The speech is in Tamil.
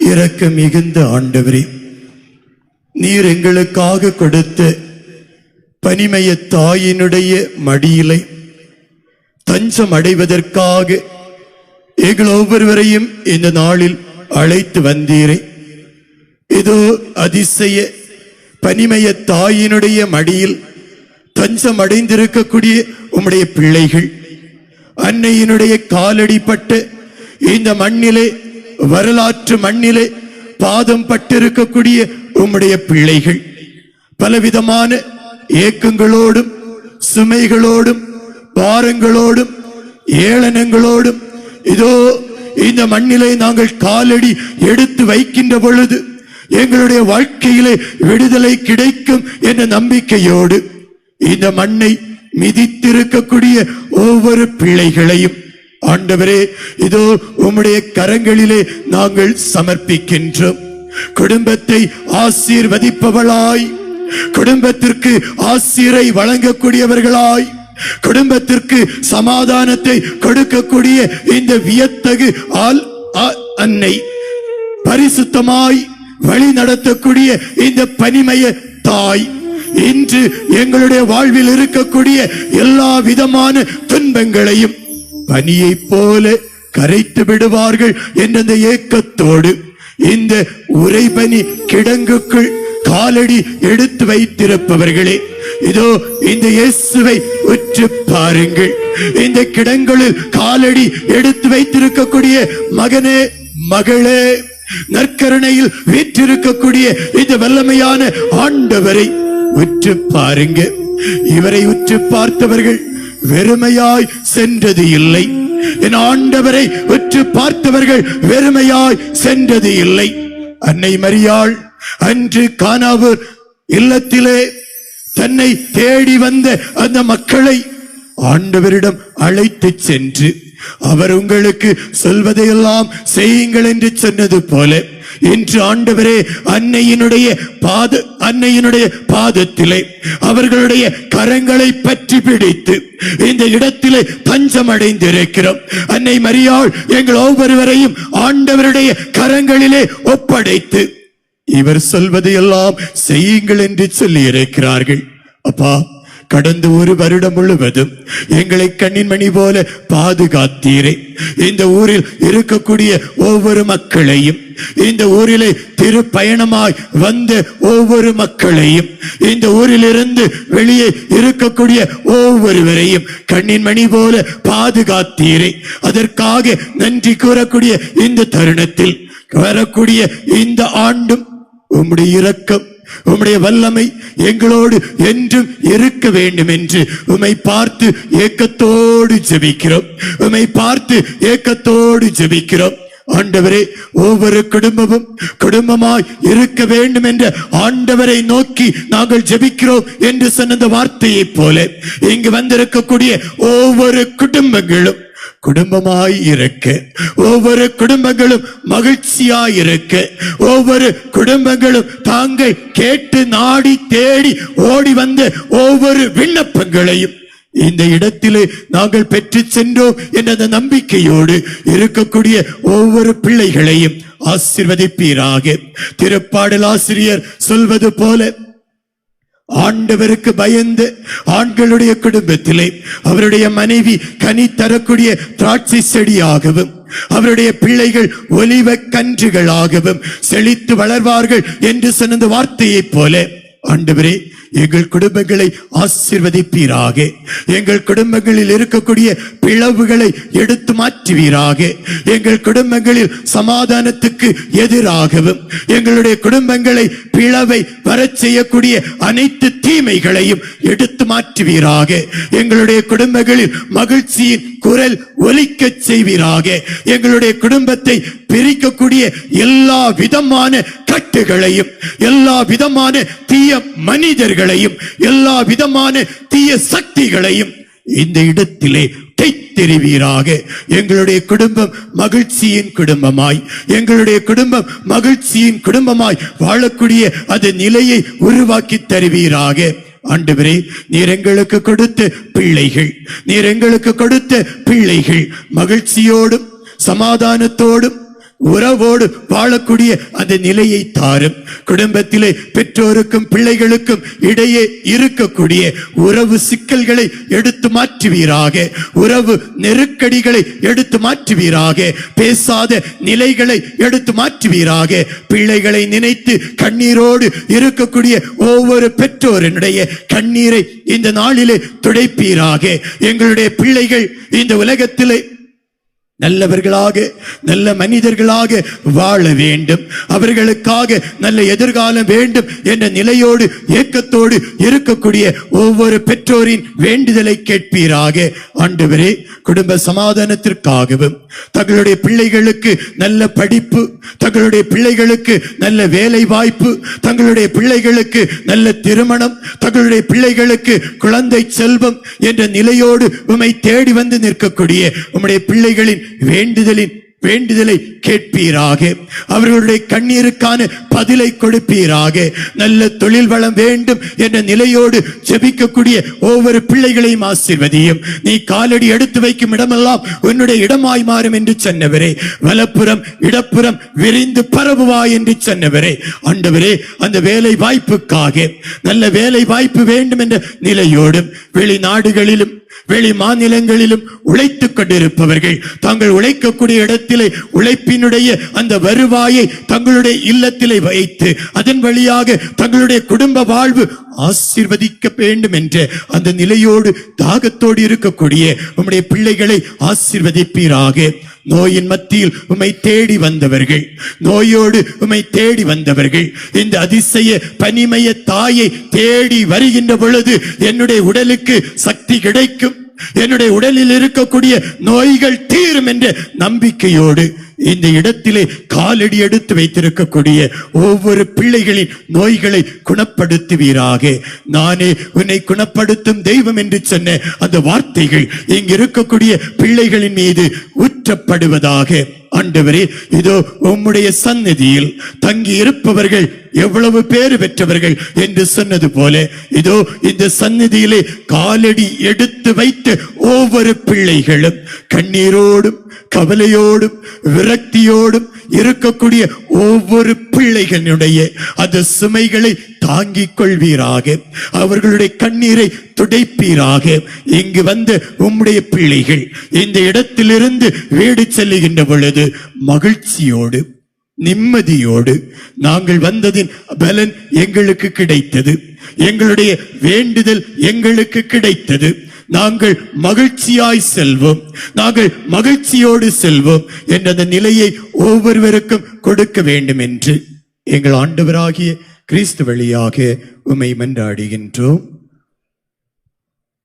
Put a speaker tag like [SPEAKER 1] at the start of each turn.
[SPEAKER 1] இரக்கம் மிகுந்த ஆண்டவரே, நீர் எங்களுக்காக கொடுத்த பனிமய தாயினுடைய மடியிலே தஞ்சம் அடைவதற்காக எங்கள் ஒவ்வொருவரையும் இந்த நாளில் அழைத்து வந்தீரே. இதோ அதிசய பனிமய தாயினுடைய மடியில் தஞ்சம் அடைந்திருக்கக்கூடிய உம்முடைய பிள்ளைகள், அன்னையினுடைய காலடிப்பட்ட இந்த மண்ணிலே, வரலாற்று மண்ணிலே பாதம் பட்டிருக்கக்கூடிய உம்முடைய பிள்ளைகள் பலவிதமான ஏக்கங்களோடும் சுமைகளோடும் பாரங்களோடும் ஏளனங்களோடும் இதோ இந்த மண்ணிலே நாங்கள் காலடி எடுத்து வைக்கின்ற பொழுது எங்களுடைய வாழ்க்கையிலே விடுதலை கிடைக்கும் என்ற நம்பிக்கையோடு இந்த மண்ணை மிதித்திருக்கக்கூடிய ஒவ்வொரு பிள்ளைகளையும் ஆண்டவரே இதோ உம்முடைய கரங்களிலே நாங்கள் சமர்ப்பிக்கின்றோம். குடும்பத்தை ஆசீர்வதிப்பவளாய், குடும்பத்திற்கு ஆசீரை வழங்கக்கூடியவர்களாய், குடும்பத்திற்கு சமாதானத்தை கொடுக்கக்கூடிய இந்த வியத்தகு அன்னை, பரிசுத்தமாய் வழி நடத்தக்கூடிய இந்த பனிமய தாய், இன்று எங்களுடைய வாழ்வில் இருக்கக்கூடிய எல்லா விதமான துன்பங்களையும் பனியை போல கரைத்து விடுவார்கள் என்ற ஏக்கத்தோடு இந்த உறைபனி கிடங்குக்குள் காலடி எடுத்து வைத்திருப்பவர்களே, இதோ இந்த இயேசுவை உற்று பாருங்கள். இந்த கிடங்குகளில் காலடி எடுத்து வைத்திருக்கக்கூடிய மகனே, மகளே, நற்கருணையில் வீற்றிருக்கக்கூடிய இந்த வல்லமையான ஆண்டவரை உற்று பாருங்க. இவரை உற்று பார்த்தவர்கள் வெறுமையாய் சென்றது இல்லை. என் ஆண்டவரை உற்று பார்த்தவர்கள் வெறுமையாய் சென்றது இல்லை. அன்னை மரியாள் அன்று கானாவூர் இல்லத்திலே தன்னை தேடி வந்த அந்த மக்களை ஆண்டவரிடம் அழைத்து சென்று அவர் உங்களுக்கு சொல்வதையெல்லாம் செய்யுங்கள் என்று சொன்னது போல இன்று ஆண்டவரே அன்னையினுடைய பாதத்திலே அவர்களுடைய கரங்களை பற்றி பிடித்து இந்த இடத்திலே தஞ்சம் அடைந்திருக்கிறோம். அன்னை மரியாள் எங்கள் ஒவ்வொருவரையும் ஆண்டவருடைய கரங்களிலே ஒப்படைத்து இவர் சொல்வதையெல்லாம் செய்யுங்கள் என்று சொல்லி இருக்கிறார்கள். அப்பா, கடந்த ஒரு வருடம் முழுவதும் எங்களை கண்ணின் மணி போல பாதுகாத்தீரே. இந்த ஊரில் இருக்கக்கூடிய ஒவ்வொரு மக்களையும், இந்த ஊரிலே திருப்பயணமாய் வந்த ஒவ்வொரு மக்களையும், இந்த ஊரிலிருந்து வெளியே இருக்கக்கூடிய ஒவ்வொருவரையும் கண்ணின் மணி போல பாதுகாத்தீரே. அதற்காக நன்றி கூறக்கூடிய இந்த தருணத்தில் வரக்கூடிய இந்த ஆண்டும் உம்முடைய இரக்கம், உம்முடைய வல்லமை எங்களோடு என்றும் இருக்க வேண்டும் என்று உம்மை பார்த்து ஏக்கத்தோடு ஜெபிக்கிறோம். உம்மை பார்த்து ஏக்கத்தோடு ஜெபிக்கிறோம். ஆண்டவரே, ஒவ்வொரு குடும்பமும் குடும்பமாய் இருக்க வேண்டும் என்ற ஆண்டவரை நோக்கி நாங்கள் ஜெபிக்கிறோம் என்று சொன்ன வார்த்தையை போல இங்கு வந்திருக்கக்கூடிய ஒவ்வொரு குடும்பங்களும் குடும்பமாய் இருக்க, ஒவ்வொரு குடும்பங்களும் மகிழ்ச்சியாய் இருக்க, ஒவ்வொரு குடும்பங்களும் தாங்கள் கேட்டு நாடி தேடி ஓடி வந்த ஒவ்வொரு விண்ணப்பங்களையும் இந்த இடத்திலே நாங்கள் பெற்று சென்றோம் என்ற நம்பிக்கையோடு இருக்கக்கூடிய ஒவ்வொரு பிள்ளைகளையும் ஆசீர்வதிப்பீராக. திருப்பாடல் ஆசிரியர் சொல்வது போல ஆண்டவருக்கு பயந்து ஆண்களுடைய குடும்பத்திலே அவருடைய மனைவி கனி தரக்கூடிய திராட்சை செடியாகவும் அவருடைய பிள்ளைகள் ஒலிவ கன்றுகளாகவும் செழித்து வளர்வார்கள் என்று சொன்ன வார்த்தையை போல ஆண்டவரே எங்கள் குடும்பங்களை ஆசீர்வதிப்பீராக. எங்கள் குடும்பங்களில் இருக்கக்கூடிய பிளவுகளை எடுத்து மாற்றுவீராக. எங்கள் குடும்பங்களில் சமாதானத்துக்கு எதிராகவும் எங்களுடைய குடும்பங்களை பிளவை வரச் செய்யக்கூடிய அனைத்து தீமைகளையும் எடுத்து மாற்றுவீராக. எங்களுடைய குடும்பங்களில் மகிழ்ச்சியின் குரல் ஒலிக்க செய்வீராக. எங்களுடைய குடும்பத்தை பிரிக்கக்கூடிய எல்லா விதமான கட்டுகளையும், எல்லா விதமான தீய மனிதர்களையும், எல்லா விதமான தீய சக்திகளையும் இந்த இடத்திலே தெரிவீராக. எங்களுடைய குடும்பம் மகிழ்ச்சியின் குடும்பமாய், எங்களுடைய குடும்பம் மகிழ்ச்சியின் குடும்பமாய் வாழக்கூடிய அந்த நிலையை உருவாக்கி தருவீராக. ஆண்டவரே, நீர் எங்களுக்கு கொடுத்த பிள்ளைகள், நீர் எங்களுக்கு கொடுத்த பிள்ளைகள் மகிழ்ச்சியோடும் சமாதானத்தோடும் உறவோடு வாழக்கூடிய அந்த நிலையை தாரும். குடும்பத்திலே பெற்றோருக்கும் பிள்ளைகளுக்கும் இடையே இருக்கக்கூடிய உறவு சிக்கல்களை எடுத்து மாற்றுவீராக. உறவு நெருக்கடிகளை எடுத்து மாற்றுவீராக. பேசாத நிலைகளை எடுத்து மாற்றுவீராக. பிள்ளைகளை நினைத்து கண்ணீரோடு இருக்கக்கூடிய ஒவ்வொரு பெற்றோரினுடைய கண்ணீரை இந்த நாளிலே துடைப்பீராக. எங்களுடைய பிள்ளைகள் இந்த உலகத்திலே நல்லவர்களாக நல்ல மனிதர்களாக வாழ வேண்டும். அவர்களுக்காக நல்ல எதிர்காலம் வேண்டும் என்ற நிலையோடு ஏக்கத்தோடு இருக்கக்கூடிய ஒவ்வொரு பெற்றோரின் வேண்டுதலை கேட்பீராக. ஆண்டவரே, குடும்ப சமாதானத்திற்காகவும் தங்களுடைய பிள்ளைகளுக்கு நல்ல படிப்பு, தங்களுடைய பிள்ளைகளுக்கு நல்ல வேலை வாய்ப்பு, தங்களுடைய பிள்ளைகளுக்கு நல்ல திருமணம், தங்களுடைய பிள்ளைகளுக்கு குழந்தை செல்வம் என்ற நிலையோடு உம்மை தேடி வந்து நிற்கக்கூடிய உம்முடைய பிள்ளைகளின் வேண்டுதலை கேட்பீராக. அவர்களுடைய கண்ணீருக்கான பதிலை கொடுப்பீராக. நல்ல தொழில் வளம் வேண்டும் என்ற நிலையோடு ஜெபிக்கக்கூடிய ஒவ்வொரு பிள்ளைகளையும் ஆசீர்வதியும். நீ காலடி எடுத்து வைக்கும் இடமெல்லாம் உன்னுடைய இடமாய் மாறும் என்று சொன்னவரே, வலப்புறம் இடப்புறம் விரிந்து பரவுவாய் என்று சொன்னவரே, ஆண்டவரே, அந்த வேலை வாய்ப்புக்காக நல்ல வேலை வாய்ப்பு வேண்டும் என்ற நிலையோடும் வெளிநாடுகளிலும் வெளி மாநிலங்களிலும் உழைத்துக் கொண்டிருப்பவர்கள் தாங்கள் உழைக்கக்கூடிய இடத்திலே உழைப்பினுடைய அந்த வருவாயை தங்களுடைய இல்லத்திலே வைத்து அதன் வழியாக தங்களுடைய குடும்ப வாழ்வு ஆசீர்வதிக்க வேண்டும் என்ற அந்த நிலையோடு தாகத்தோடு இருக்கக்கூடிய உம்முடைய பிள்ளைகளை ஆசீர்வதிப்பீராக. நோயின் மத்தியில் உம்மை தேடி வந்தவர்கள், நோயோடு உம்மை தேடி வந்தவர்கள் இந்த அதிசய பனிமய தாயை தேடி வருகின்ற பொழுது என்னுடைய உடலுக்கு சக்தி கிடைக்கும், என்னுடைய உடலில் இருக்கக்கூடிய நோய்கள் தீரும் என்ற நம்பிக்கையோடு இந்த இடத்திலே காலடி எடுத்து வைத்திருக்கக்கூடிய ஒவ்வொரு பிள்ளைகளின் நோய்களை குணப்படுத்துவீராக. நானே உன்னை குணப்படுத்தும் தெய்வம் என்று சொன்ன அந்த வார்த்தைகள் இங்கு இருக்கக்கூடிய பிள்ளைகளின் மீது ஊற்றப்படுவதாக. ஆண்டவரே, இதோ உம்முடைய சந்நிதியில் தங்கி இருப்பவர்கள் எவ்வளவு பேறு பெற்றவர்கள் என்று சொன்னது போல, இதோ இந்த சந்நிதியிலே காலடி எடுத்து வைத்த ஒவ்வொரு பிள்ளைகளும் கண்ணீரோடும் கவலையோடும் விரக்தியோடும் இருக்கக்கூடிய ஒவ்வொரு பிள்ளைகளுடைய அந்த சுமைகளை தாங்கிக் கொள்வீராக. அவர்களுடைய கண்ணீரை துடைப்பீராக. இங்கு வந்த உம்முடைய பிள்ளைகள் இந்த இடத்திலிருந்து வீடு செல்லுகின்ற பொழுது மகிழ்ச்சியோடு நிம்மதியோடு நாங்கள் வந்ததின் பலன் எங்களுக்கு கிடைத்தது, எங்களுடைய வேண்டுதல் எங்களுக்கு கிடைத்தது, நாங்கள் மகிழ்ச்சியாய் செல்வோம், நாங்கள் மகிழ்ச்சியோடு செல்வோம் என்ற அந்த நிலையை ஒவ்வொருவருக்கும் கொடுக்க வேண்டும் என்று எங்கள் ஆண்டவராகிய கிறிஸ்து வழியாக உம்மை மன்றாடுகின்றோம்.